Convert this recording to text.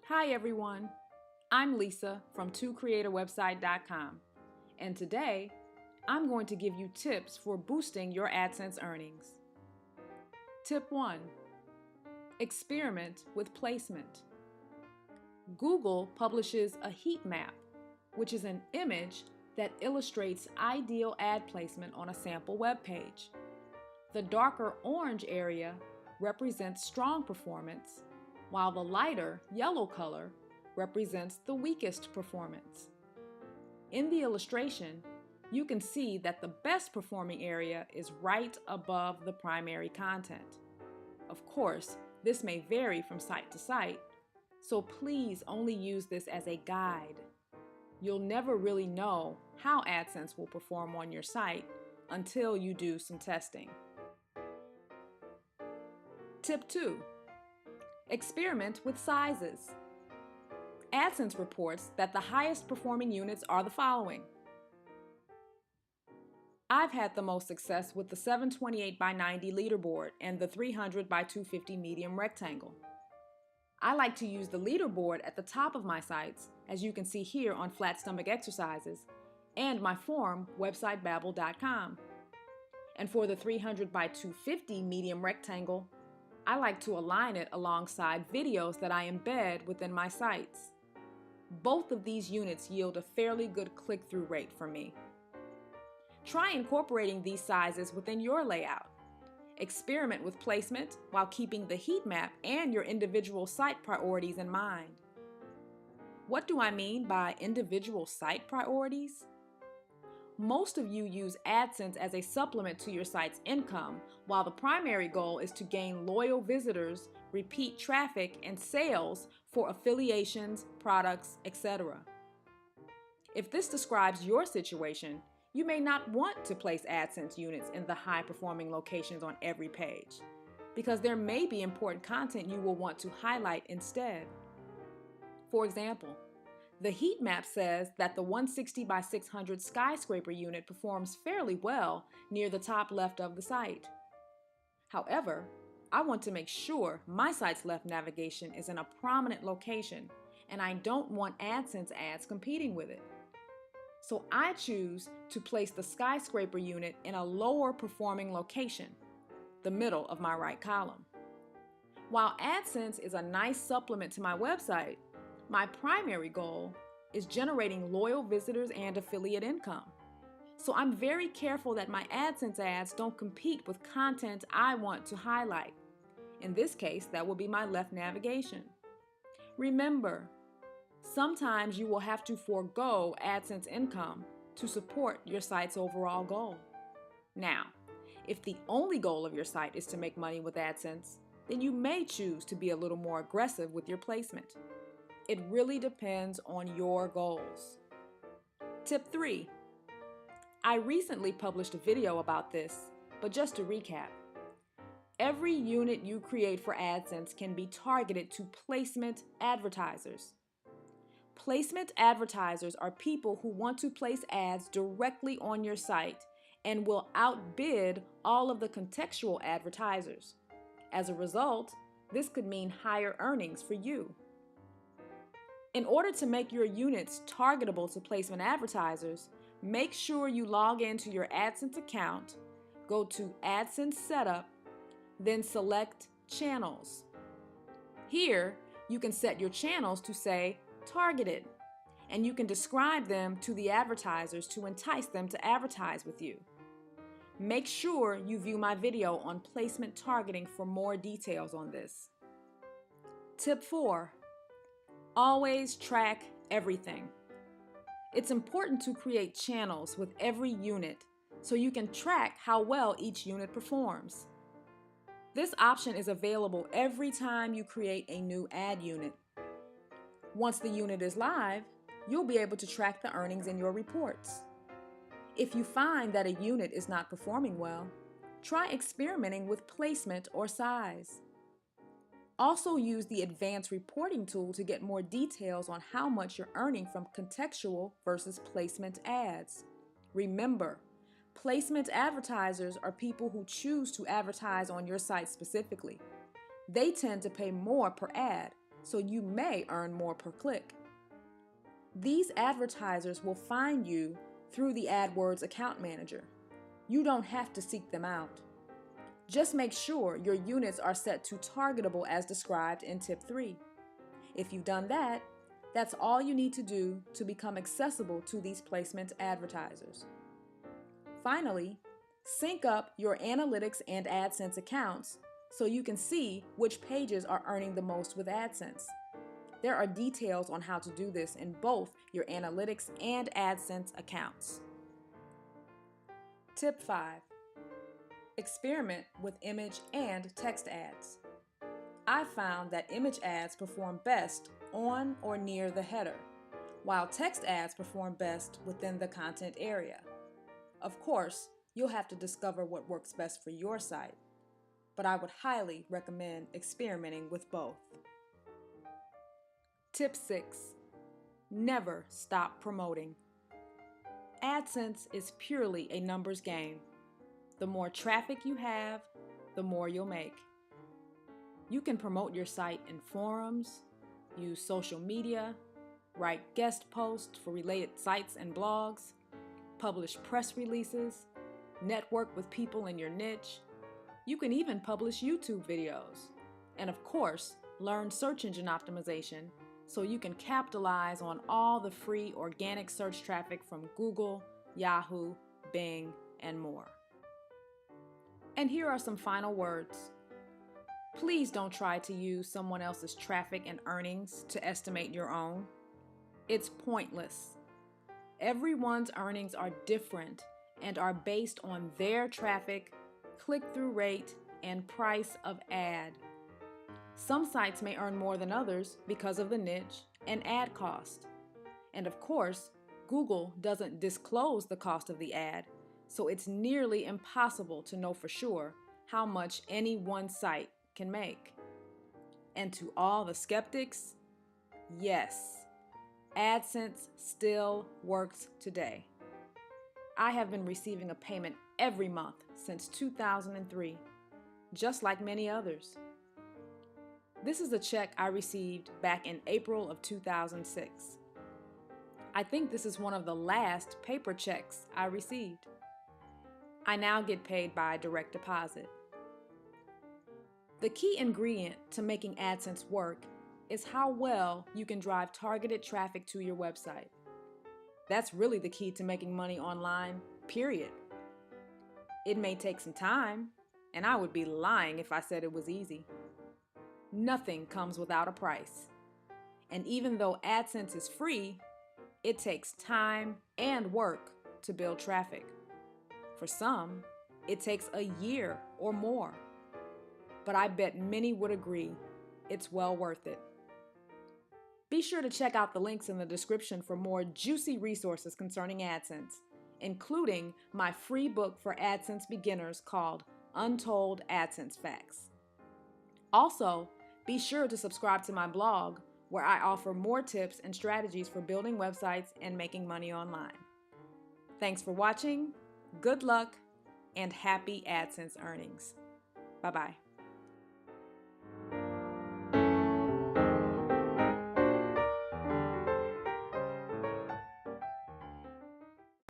Hi everyone, I'm Lisa from 2createawebsite.com, and today I'm going to give you tips for boosting your AdSense earnings. Tip 1. Experiment with placement. Google publishes a heat map, which is an image that illustrates ideal ad placement on a sample web page. The darker orange area represents strong performance, while the lighter yellow color represents the weakest performance. In the illustration, you can see that the best performing area is right above the primary content. Of course, this may vary from site to site, so please only use this as a guide. You'll never really know how AdSense will perform on your site until you do some testing. Tip 2. Experiment with sizes. AdSense reports that the highest performing units are the following. I've had the most success with the 728 by 90 leaderboard and the 300 by 250 medium rectangle. I like to use the leaderboard at the top of my sites, as you can see here on Flat Stomach Exercises, and my forum, websitebabble.com. And for the 300 by 250 medium rectangle, I like to align it alongside videos that I embed within my sites. Both of these units yield a fairly good click-through rate for me. Try incorporating these sizes within your layout. Experiment with placement while keeping the heat map and your individual site priorities in mind. What do I mean by individual site priorities? Most of you use AdSense as a supplement to your site's income, while the primary goal is to gain loyal visitors, repeat traffic, and sales for affiliations, products, etc. If this describes your situation, you may not want to place AdSense units in the high-performing locations on every page, because there may be important content you will want to highlight instead. For example, the heat map says that the 160 by 600 skyscraper unit performs fairly well near the top left of the site. However, I want to make sure my site's left navigation is in a prominent location, and I don't want AdSense ads competing with it. So I choose to place the skyscraper unit in a lower performing location, the middle of my right column. While AdSense is a nice supplement to my website, my primary goal is generating loyal visitors and affiliate income. So I'm very careful that my AdSense ads don't compete with content I want to highlight. In this case, that will be my left navigation. Remember, sometimes you will have to forego AdSense income to support your site's overall goal. Now, if the only goal of your site is to make money with AdSense, then you may choose to be a little more aggressive with your placement. It really depends on your goals. Tip 3. I recently published a video about this, but just to recap, every unit you create for AdSense can be targeted to placement advertisers. Placement advertisers are people who want to place ads directly on your site and will outbid all of the contextual advertisers. As a result, this could mean higher earnings for you. In order to make your units targetable to placement advertisers, make sure you log into your AdSense account, go to AdSense Setup, then select Channels. Here, you can set your channels to say Targeted, and you can describe them to the advertisers to entice them to advertise with you. Make sure you view my video on placement targeting for more details on this. Tip 4. Always track everything. It's important to create channels with every unit so you can track how well each unit performs. This option is available every time you create a new ad unit. Once the unit is live, you'll be able to track the earnings in your reports. If you find that a unit is not performing well, try experimenting with placement or size. Also use the advanced reporting tool to get more details on how much you're earning from contextual versus placement ads. Remember, placement advertisers are people who choose to advertise on your site specifically. They tend to pay more per ad, so you may earn more per click. These advertisers will find you through the AdWords account manager. You don't have to seek them out. Just make sure your units are set to targetable as described in Tip 3. If you've done that, that's all you need to do to become accessible to these placement advertisers. Finally, sync up your analytics and AdSense accounts so you can see which pages are earning the most with AdSense. There are details on how to do this in both your analytics and AdSense accounts. Tip 5. Experiment with image and text ads. I found that image ads perform best on or near the header, while text ads perform best within the content area. Of course, you'll have to discover what works best for your site, but I would highly recommend experimenting with both. Tip 6. Never stop promoting. AdSense is purely a numbers game. The more traffic you have, the more you'll make. You can promote your site in forums, use social media, write guest posts for related sites and blogs, publish press releases, network with people in your niche. You can even publish YouTube videos. And of course, learn search engine optimization so you can capitalize on all the free organic search traffic from Google, Yahoo, Bing, and more. And here are some final words. Please don't try to use someone else's traffic and earnings to estimate your own. It's pointless. Everyone's earnings are different and are based on their traffic, click-through rate, and price of ad. Some sites may earn more than others because of the niche and ad cost. And of course, Google doesn't disclose the cost of the ad, so it's nearly impossible to know for sure how much any one site can make. And to all the skeptics, yes, AdSense still works today. I have been receiving a payment every month since 2003, just like many others. This is a check I received back in April of 2006. I think this is one of the last paper checks I received. I now get paid by direct deposit. The key ingredient to making AdSense work is how well you can drive targeted traffic to your website. That's really the key to making money online, period. It may take some time, and I would be lying if I said it was easy. Nothing comes without a price. And even though AdSense is free, it takes time and work to build traffic. For some, it takes a year or more. But I bet many would agree it's well worth it. Be sure to check out the links in the description for more juicy resources concerning AdSense, including my free book for AdSense beginners called Untold AdSense Facts. Also, be sure to subscribe to my blog where I offer more tips and strategies for building websites and making money online. Thanks for watching, good luck, and happy AdSense earnings. Bye-bye.